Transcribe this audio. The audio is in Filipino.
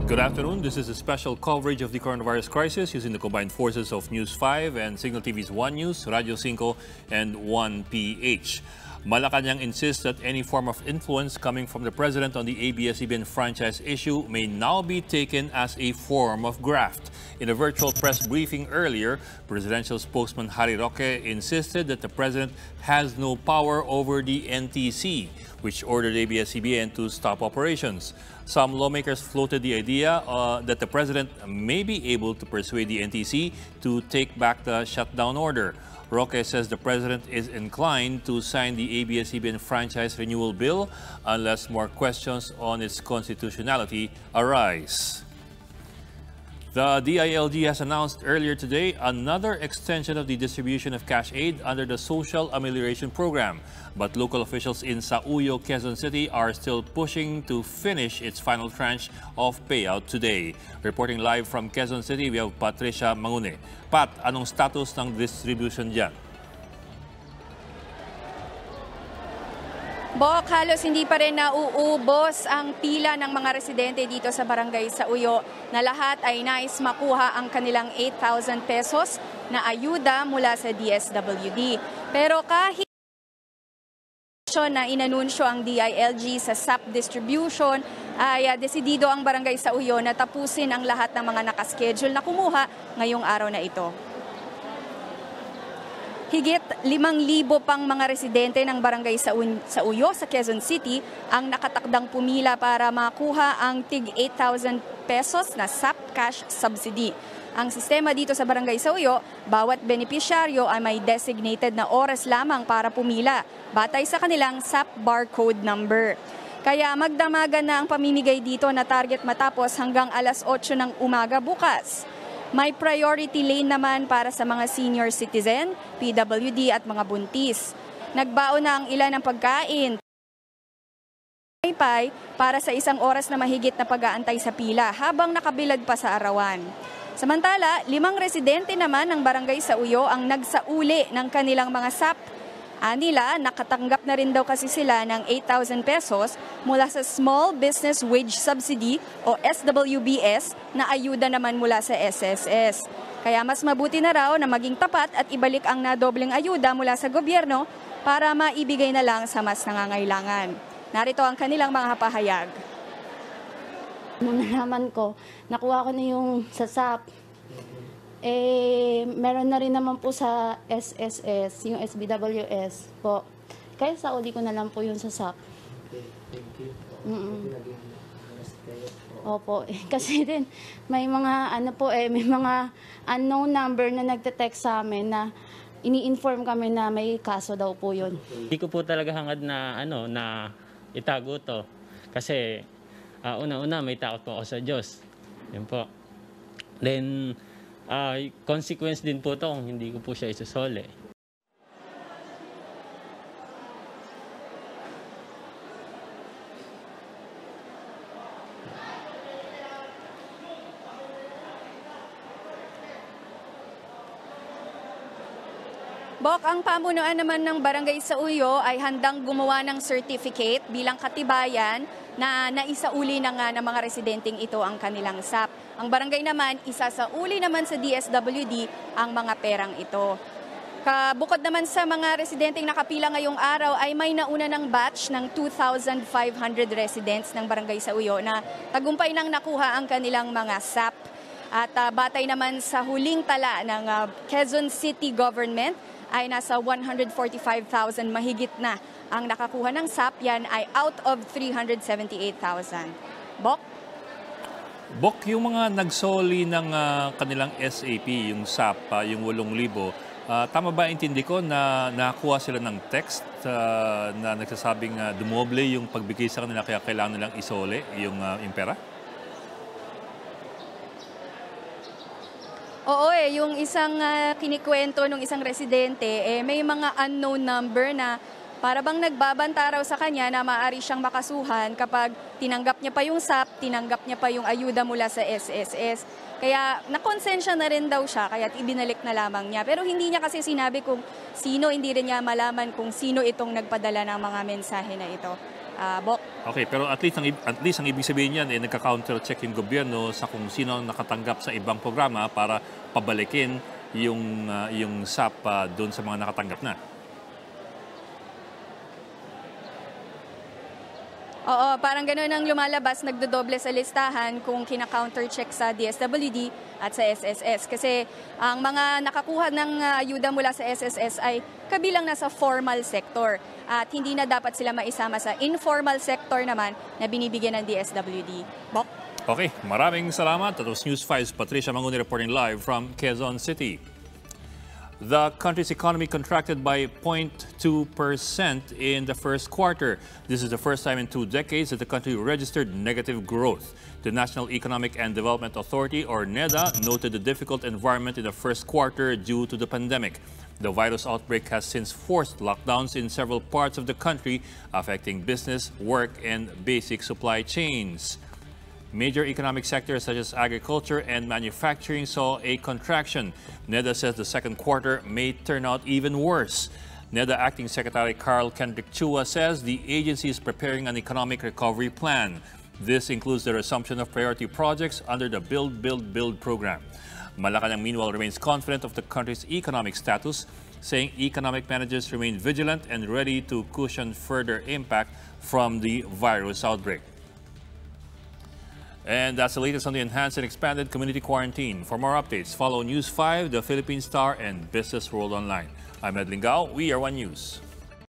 Good afternoon. This is a special coverage of the coronavirus crisis using the combined forces of News 5 and Signal TV's 1 News, Radio 5, and 1PH. Malacanang insists that any form of influence coming from the president on the ABS-CBN franchise issue may now be taken as a form of graft. In a virtual press briefing earlier, presidential spokesman Harry Roque insisted that the president has no power over the NTC, which ordered ABS-CBN to stop operations. Some lawmakers floated the idea that the president may be able to persuade the NTC to take back the shutdown order. Roque says the president is inclined to sign the ABS-CBN franchise renewal bill unless more questions on its constitutionality arise. The DILG has announced earlier today another extension of the distribution of cash aid under the Social Amelioration Program. But local officials in Sauyo, Quezon City are still pushing to finish its final tranche of payout today. Reporting live from Quezon City, we have Patricia Mangune. Pat, anong status ng distribution dyan? Bok, halos hindi pa rin nauubos ang pila ng mga residente dito sa barangay Sauyo na lahat ay nais makuha ang kanilang 8,000 pesos na ayuda mula sa DSWD. Pero kahit na inanunsyo ang DILG sa SAP distribution, ay desidido ang barangay Sauyo na tapusin ang lahat ng mga nakaschedule na kumuha ngayong araw na ito. Higit 5,000 pang mga residente ng barangay Sauyo sa Quezon City ang nakatakdang pumila para makuha ang tig 8,000 pesos na SAP cash subsidy. Ang sistema dito sa barangay Sauyo, bawat benepisyaryo ay may designated na oras lamang para pumila batay sa kanilang SAP barcode number. Kaya magdamagan na ang pamimigay dito na target matapos hanggang alas 8 ng umaga bukas. May priority lane naman para sa mga senior citizen, PWD at mga buntis. Nagbaon na ang ilan ng pagkain para sa 1 oras na mahigit na pag-aantay sa pila habang nakabilad pa sa arawan. Samantala, 5 residente naman ng barangay Sauyo ang nagsauli ng kanilang mga SAP. Anila, nakatanggap na rin daw kasi sila ng 8,000 pesos mula sa Small Business Wage Subsidy o SWBS na ayuda naman mula sa SSS. Kaya mas mabuti na raw na maging tapat at ibalik ang nadobleng ayuda mula sa gobyerno para maibigay na lang sa mas nangangailangan. Narito ang kanilang mga pahayag. Nung nalaman ko, nakuha ko na yung sa SAP. Meron na rin naman po sa SSS, yung SBWS po. Kaya sa uli ko na lang po yung sa SAP. Opo, kasi din may mga may mga unknown number na nagte-text sa amin na ini-inform kami na may kaso daw po yun. Hindi ko po talaga hangad na na itago to kasi una-una may takot po ako sa Diyos. Yun po. Then consequence din po to kung hindi ko po siya isusole. Bok, ang pamunuan naman ng barangay Sauyo ay handang gumawa ng certificate bilang katibayan na naisauli na nga ng mga residenteng ito ang kanilang SAP. Ang barangay naman, isasauli naman sa DSWD ang mga perang ito. Bukod naman sa mga residenteng nakapila ngayong araw ay may nauna ng batch ng 2,500 residents ng barangay Sauyo na tagumpay nang nakuha ang kanilang mga SAP. At batay naman sa huling tala ng Quezon City Government ay nasa 145,000 mahigit na ang nakakuha ng SAP. Yan ay out of 378,000. Bok? Bok, yung mga nagsoli ng kanilang SAP, yung SAP, yung 8,000, tama ba intindi ko na nakakuha sila ng text na nagsasabing dumoble yung pagbigay sa kanila kaya kailangan nilang isole yung pera? Oo yung isang kinikwento ng isang residente, may mga unknown number na para bang nagbabanta raw sa kanya na maaari siyang makasuhan kapag tinanggap niya pa yung SAP, tinanggap niya pa yung ayuda mula sa SSS. Kaya nakonsensya na rin daw siya, kaya ibinalik na lamang niya. Pero hindi niya kasi sinabi kung sino, hindi rin niya malaman kung sino itong nagpadala ng mga mensahe na ito. Bok. Okay, pero at least ang ibig sabihin yan, nagka-counter-check yung gobyerno sa kung sino ang nakatanggap sa ibang programa para pabalikin yung SAP doon sa mga nakatanggap na. Oo, parang gano'n ang lumalabas, nagdodoble sa listahan kung kina-counter-check sa DSWD at sa SSS. Kasi ang mga nakakuha ng ayuda mula sa SSS ay kabilang nasa formal sector at hindi na dapat sila maisama sa informal sector naman na binibigyan ng DSWD. Bok? Okay, maraming salamat. That was News 5's Patricia Manguni reporting live from Quezon City. The country's economy contracted by 0.2% in the first quarter. This is the first time in 2 decades that the country registered negative growth. The National Economic and Development Authority, or NEDA, noted the difficult environment in the first quarter due to the pandemic. The virus outbreak has since forced lockdowns in several parts of the country, affecting business, work, and basic supply chains. Major economic sectors such as agriculture and manufacturing saw a contraction. NEDA says the second quarter may turn out even worse. NEDA Acting Secretary Carl Kendrick Chua says the agency is preparing an economic recovery plan. This includes the resumption of priority projects under the Build, Build, Build program. Malacanang meanwhile remains confident of the country's economic status, saying economic managers remain vigilant and ready to cushion further impact from the virus outbreak. And that's the latest on the enhanced and expanded community quarantine. For more updates, follow News 5, the Philippine Star, and Business World Online. I'm Ed Lingao. We are One News.